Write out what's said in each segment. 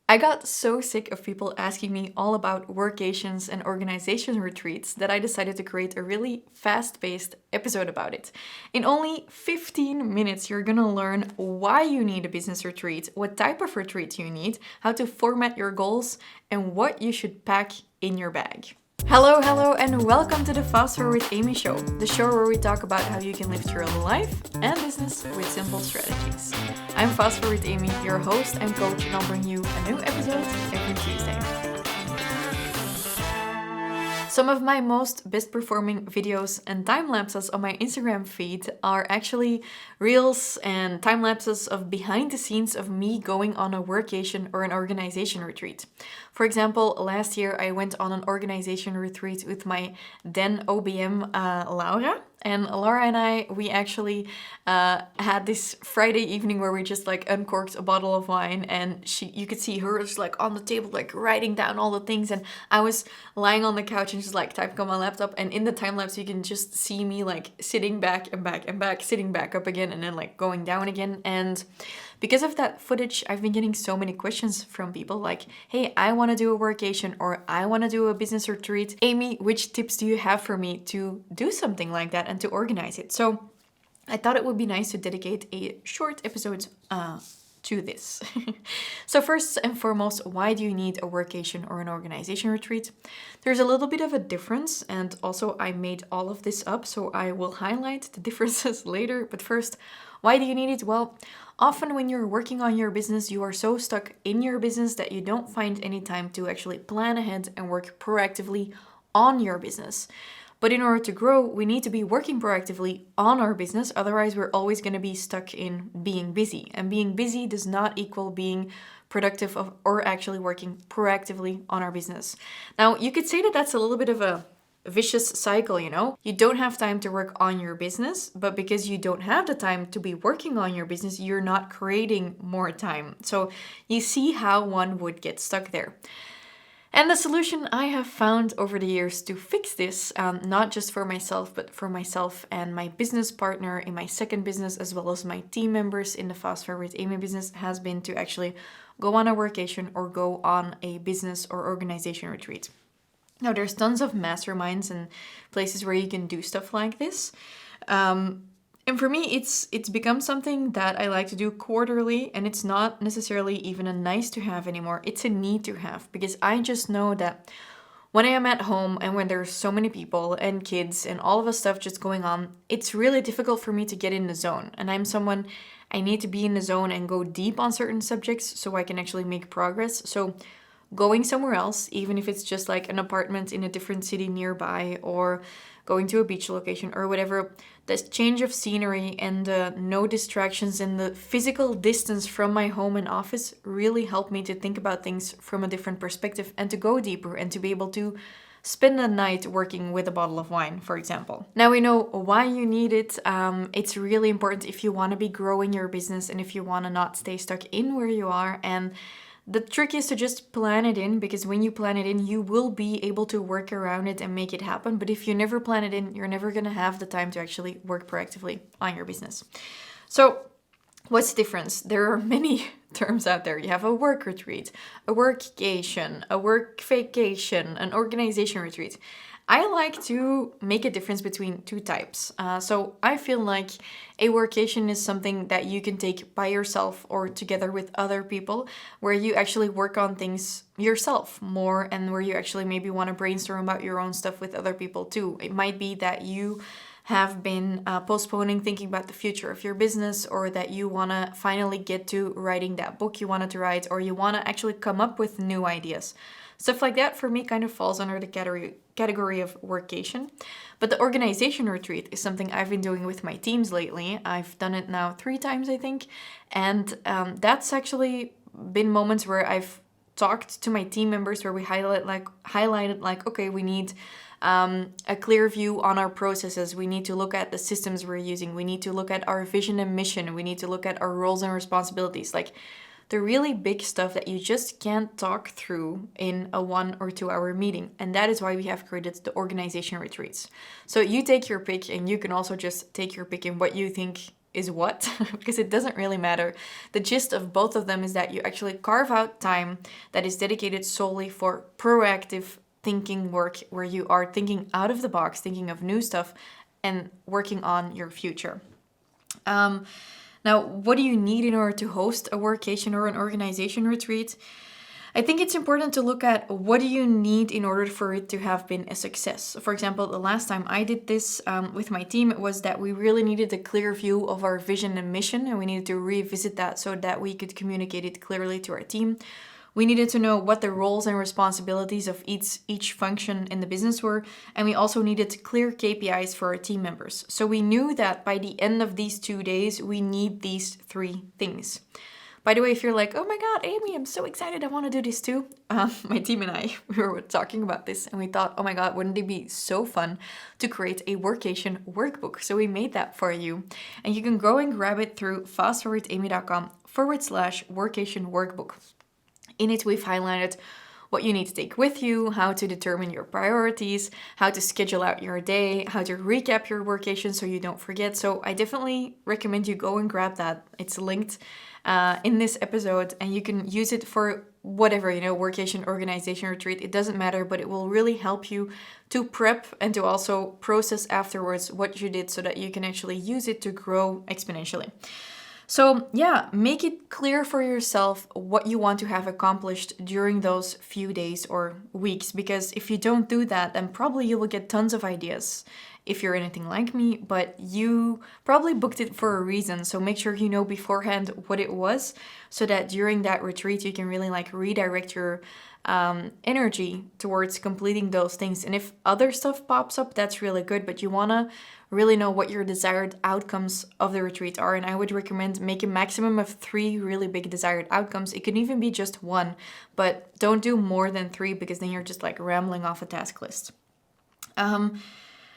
I got so sick of people asking me all about workations and organization retreats that I decided to create a really fast-paced episode about it. In only 15 minutes, you're gonna learn why you need a business retreat, what type of retreat you need, how to format your goals, and what you should pack in your bag. Hello, and welcome to the Fast Forward with Amy show, the show where we talk about how you can live your life and business with simple strategies. I'm Fast Forward with Amy, your host and coach, and I'll bring you a new episode every Tuesday. Some of my most best performing videos and time lapses on my Instagram feed are actually reels and time lapses of behind the scenes of me going on a workation or an organization retreat. For example, last year I went on an organization retreat with my then OBM Laura. And Laura and I, we actually had this Friday evening where we just like uncorked a bottle of wine, and you could see her just like on the table, like writing down all the things, and I was lying on the couch and just like typing on my laptop. And in the time lapse, you can just see me like sitting back and back and back, sitting back up again, and then like going down again. And because of that footage, I've been getting so many questions from people like, hey, I want to do a workation or I want to do a business retreat. Amy, which tips do you have for me to do something like that and to organize it? So I thought it would be nice to dedicate a short episode to this. So first and foremost, why do you need a workation or an organization retreat? There's a little bit of a difference, and also I made all of this up, so I will highlight the differences later. But first, why do you need it? Well, often when you're working on your business, you are so stuck in your business that you don't find any time to actually plan ahead and work proactively on your business. But in order to grow, we need to be working proactively on our business. Otherwise, we're always going to be stuck in being busy. And being busy does not equal being productive or actually working proactively on our business. Now, you could say that that's a little bit of a vicious cycle, you know? You don't have time to work on your business, but because you don't have the time to be working on your business, you're not creating more time. So you see how one would get stuck there. And the solution I have found over the years to fix this, not just for myself, but for myself and my business partner in my second business, as well as my team members in the Fast Forward with Amy business, has been to actually go on a workation or go on a business or organization retreat. Now, there's tons of masterminds and places where you can do stuff like this. And for me, it's become something that I like to do quarterly, and it's not necessarily even a nice to have anymore. It's a need to have, because I just know that when I am at home and when there's so many people and kids and all of the stuff just going on, it's really difficult for me to get in the zone. And I'm someone, I need to be in the zone and go deep on certain subjects so I can actually make progress. So going somewhere else, even if it's just like an apartment in a different city nearby or going to a beach location or whatever, this change of scenery and no distractions and the physical distance from my home and office really helped me to think about things from a different perspective and to go deeper and to be able to spend the night working with a bottle of wine, for example. Now we know why you need it. It's really important if you want to be growing your business and if you want to not stay stuck in where you are. And the trick is to just plan it in, because when you plan it in, you will be able to work around it and make it happen. But if you never plan it in, you're never going to have the time to actually work proactively on your business. So what's the difference? There are many terms out there. You have a work retreat, a workcation, a work vacation, an organization retreat. I like to make a difference between two types. So I feel like a workation is something that you can take by yourself or together with other people, where you actually work on things yourself more and where you actually maybe want to brainstorm about your own stuff with other people too. It might be that you have been postponing thinking about the future of your business, or that you want to finally get to writing that book you wanted to write, or you want to actually come up with new ideas. Stuff like that for me kind of falls under the category of workation. But the organization retreat is something I've been doing with my teams lately. I've done it now 3 times, I think. And that's actually been moments where I've talked to my team members, where we highlighted like, okay, we need a clear view on our processes. We need to look at the systems we're using. We need to look at our vision and mission. We need to look at our roles and responsibilities. Like the really big stuff that you just can't talk through in a 1 or 2 hour meeting. And that is why we have created the organization retreats. So you take your pick, and you can also just take your pick in what you think is what, because it doesn't really matter. The gist of both of them is that you actually carve out time that is dedicated solely for proactive thinking work, where you are thinking out of the box, thinking of new stuff, and working on your future. Now, what do you need in order to host a workation or an organization retreat? I think it's important to look at what do you need in order for it to have been a success. For example, the last time I did this with my team, it was that we really needed a clear view of our vision and mission, and we needed to revisit that so that we could communicate it clearly to our team. We needed to know what the roles and responsibilities of each function in the business were, and we also needed clear KPIs for our team members. So we knew that by the end of these 2 days, we need these 3 things. By the way, if you're like, oh my God, Amy, I'm so excited, I want to do this too. My team and I, we were talking about this and we thought, oh my God, wouldn't it be so fun to create a workation workbook? So we made that for you. And you can go and grab it through fastforwardamy.com/workation workbook. In it, we've highlighted what you need to take with you, how to determine your priorities, how to schedule out your day, how to recap your workation so you don't forget. So I definitely recommend you go and grab that. It's linked in this episode, and you can use it for whatever, workation, organization, retreat. It doesn't matter, but it will really help you to prep and to also process afterwards what you did so that you can actually use it to grow exponentially. So yeah, make it clear for yourself what you want to have accomplished during those few days or weeks, because if you don't do that, then probably you will get tons of ideas if you're anything like me, but you probably booked it for a reason. So make sure you know beforehand what it was so that during that retreat, you can really redirect your energy towards completing those things. And if other stuff pops up, that's really good, but you want to really know what your desired outcomes of the retreat are. And I would recommend make a maximum of 3 really big desired outcomes. It can even be just 1, but don't do more than 3 because then you're just rambling off a task list.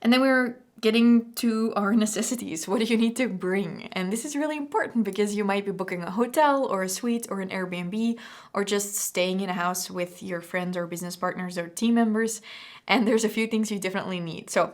And then we're getting to our necessities. What do you need to bring? And this is really important because you might be booking a hotel or a suite or an Airbnb or just staying in a house with your friends or business partners or team members. And there's a few things you definitely need. So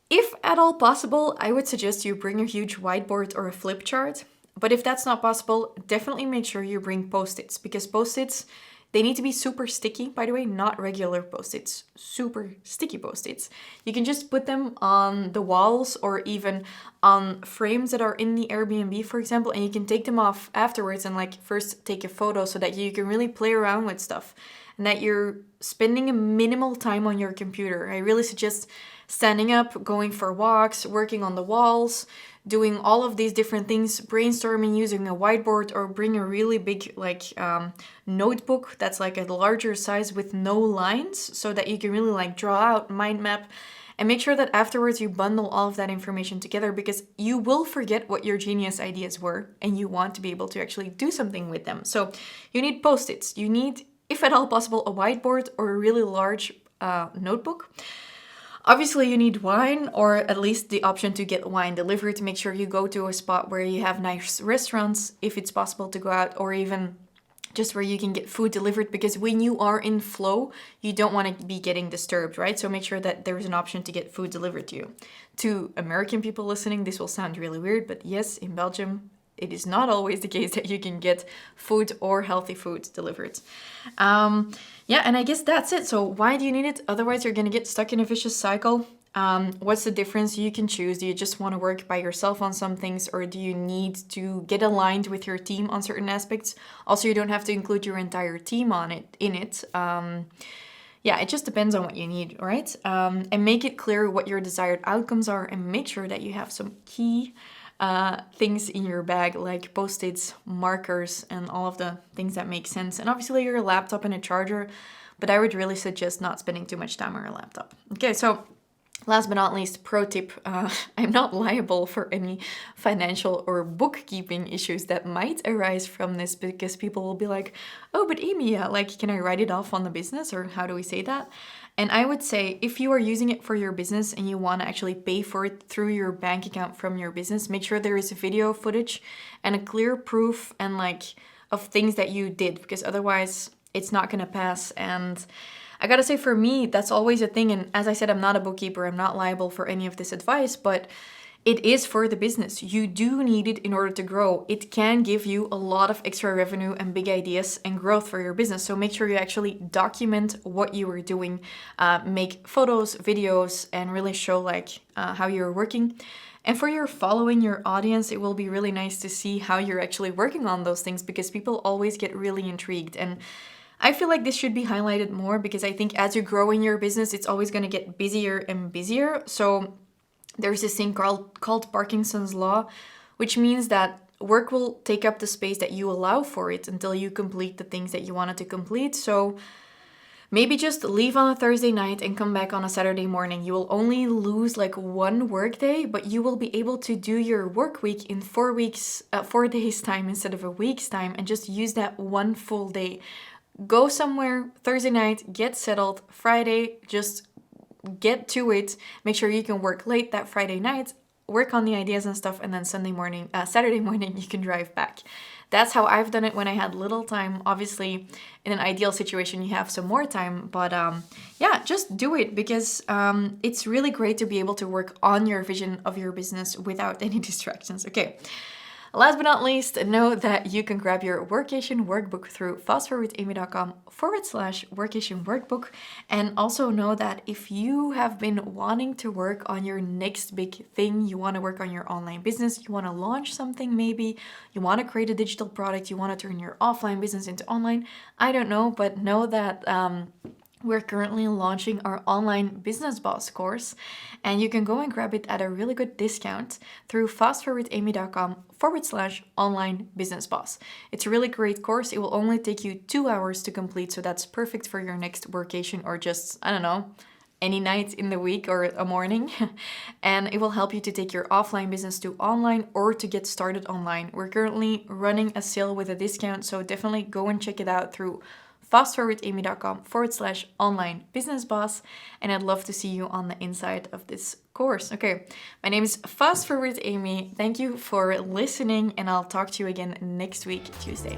if at all possible, I would suggest you bring a huge whiteboard or a flip chart. But if that's not possible, definitely make sure you bring Post-its, because Post-its, they need to be super sticky, by the way, not regular Post-its, super sticky Post-its. You can just put them on the walls or even on frames that are in the Airbnb, for example, and you can take them off afterwards and first take a photo so that you can really play around with stuff and that you're spending a minimal time on your computer. I really suggest standing up, going for walks, working on the walls, doing all of these different things, brainstorming using a whiteboard, or bring a really big notebook that's a larger size with no lines so that you can really draw out, mind map, and make sure that afterwards you bundle all of that information together, because you will forget what your genius ideas were and you want to be able to actually do something with them. So you need Post-its, you need, if at all possible, a whiteboard or a really large notebook. Obviously, you need wine, or at least the option to get wine delivered. Make sure you go to a spot where you have nice restaurants, if it's possible to go out, or even just where you can get food delivered, because when you are in flow, you don't want to be getting disturbed, right? So make sure that there's an option to get food delivered to you. To American people listening, this will sound really weird, but yes, in Belgium, it is not always the case that you can get food or healthy food delivered. And I guess that's it. So why do you need it? Otherwise, you're going to get stuck in a vicious cycle. What's the difference? You can choose. Do you just want to work by yourself on some things, or do you need to get aligned with your team on certain aspects? Also, you don't have to include your entire team in it. It just depends on what you need, right? And make it clear what your desired outcomes are, and make sure that you have some key things in your bag, like Post-its, markers, and all of the things that make sense. And obviously your laptop and a charger, but I would really suggest not spending too much time on your laptop. Okay, so last but not least, pro tip, I'm not liable for any financial or bookkeeping issues that might arise from this, because people will be like, oh, but Amy, can I write it off on the business, or how do we say that? And I would say, if you are using it for your business and you want to actually pay for it through your bank account from your business, make sure there is video footage and a clear proof and of things that you did, because otherwise it's not going to pass. And I gotta say, for me, that's always a thing. And as I said, I'm not a bookkeeper, I'm not liable for any of this advice, but it is for the business. You do need it in order to grow. It can give you a lot of extra revenue and big ideas and growth for your business. So make sure you actually document what you are doing, make photos, videos, and really show how you're working. And for your following, your audience, it will be really nice to see how you're actually working on those things, because people always get really intrigued. And I feel like this should be highlighted more, because I think as you grow in your business, it's always going to get busier and busier. So there's this thing called Parkinson's Law, which means that work will take up the space that you allow for it until you complete the things that you wanted to complete. So maybe just leave on a Thursday night and come back on a Saturday morning. You will only lose one work day, but you will be able to do your work week in 4 days time instead of a week's time, and just use that one full day. Go somewhere Thursday night, get settled. Friday, just get to it. Make sure you can work late that Friday night, work on the ideas and stuff, and then Saturday morning you can drive back. That's how I've done it when I had little time. Obviously, in an ideal situation, you have some more time, but yeah, just do it, because it's really great to be able to work on your vision of your business without any distractions. Okay. Last but not least, know that you can grab your Workation Workbook through fastforwardamy.com/Workation Workbook. And also know that if you have been wanting to work on your next big thing, you want to work on your online business, you want to launch something maybe, you want to create a digital product, you want to turn your offline business into online, I don't know, but know that we're currently launching our online Business Boss course, and you can go and grab it at a really good discount through fastforwardamy.com/online business boss. It's a really great course. It will only take you 2 hours to complete, so that's perfect for your next workation, or just, I don't know, any night in the week or a morning. And it will help you to take your offline business to online, or to get started online. We're currently running a sale with a discount, so definitely go and check it out through fastforwardamy.com/online business boss, and I'd love to see you on the inside of this course. Okay, my name is Fast Forward Amy. Thank you for listening, and I'll talk to you again next week, Tuesday.